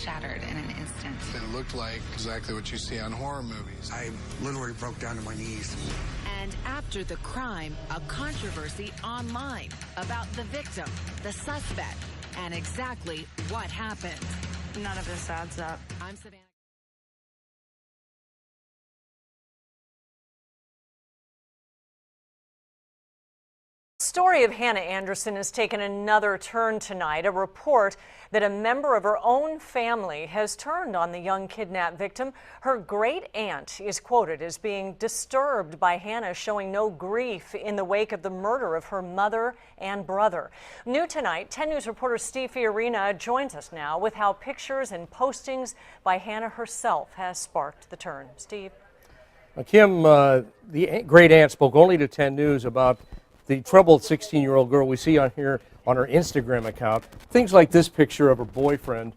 shattered in an instant. It looked like exactly what you see on horror movies. I literally broke down to my knees. And after the crime, a controversy online about the victim, the suspect, and exactly what happened. None of this adds up. I'm Savannah. The story of Hannah Anderson has taken another turn tonight. A report that a member of her own family has turned on the young kidnapped victim. Her great aunt is quoted as being disturbed by Hannah showing no grief in the wake of the murder of her mother and brother. New tonight, 10 News reporter Steve Fiorina joins us now with how pictures and postings by Hannah herself has sparked the turn. Steve. Kim, the great aunt spoke only to 10 News about the troubled 16-year-old girl we see on here on her Instagram account. Things like this picture of her boyfriend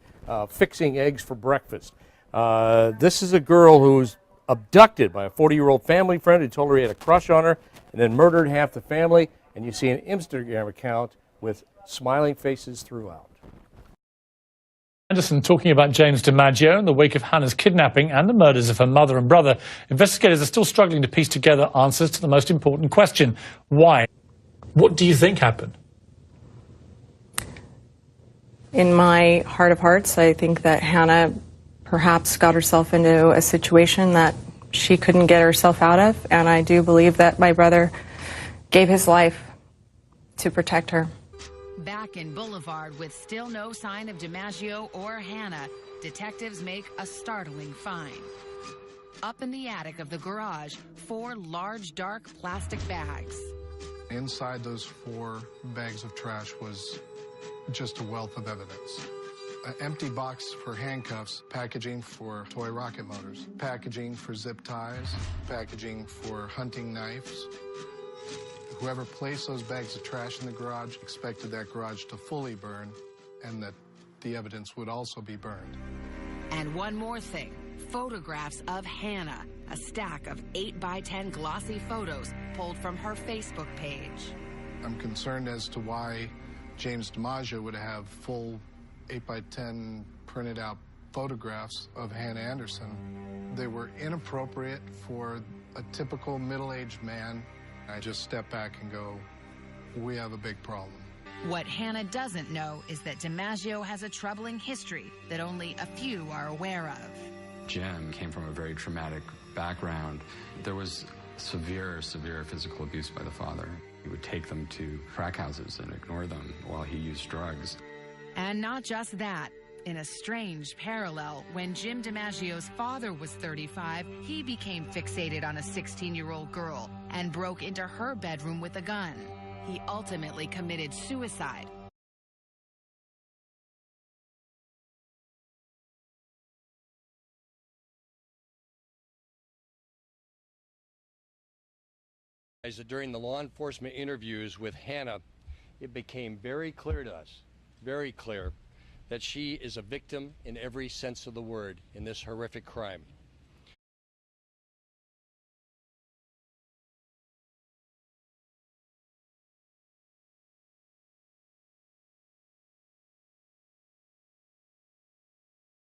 fixing eggs for breakfast. This is a girl who was abducted by a 40-year-old family friend who told her he had a crush on her and then murdered half the family. And you see an Instagram account with smiling faces throughout. Anderson talking about James DiMaggio in the wake of Hannah's kidnapping and the murders of her mother and brother. Investigators are still struggling to piece together answers to the most important question: why? What do you think happened? In my heart of hearts, I think that Hannah perhaps got herself into a situation that she couldn't get herself out of, and I do believe that my brother gave his life to protect her. Back in Boulevard with still no sign of DiMaggio or Hannah, detectives make a startling find. Up in the attic of the garage, 4 large dark plastic bags. Inside those 4 bags of trash was just a wealth of evidence. An empty box for handcuffs, packaging for toy rocket motors, packaging for zip ties, packaging for hunting knives. Whoever placed those bags of trash in the garage expected that garage to fully burn and that the evidence would also be burned. And one more thing, photographs of Hannah, a stack of 8x10 glossy photos pulled from her Facebook page. I'm concerned as to why James DiMaggio would have full 8x10 printed out photographs of Hannah Anderson. They were inappropriate for a typical middle-aged man. I just step back and go, we have a big problem. What Hannah doesn't know is that DiMaggio has a troubling history that only a few are aware of. Jim came from a very traumatic background. There was severe physical abuse by the father. He would take them to crack houses and ignore them while he used drugs. And not just that. In a strange parallel, when Jim DiMaggio's father was 35, he became fixated on a 16-year-old girl and broke into her bedroom with a gun. He ultimately committed suicide. During the law enforcement interviews with Hannah, it became very clear to us, very clear, that she is a victim in every sense of the word in this horrific crime.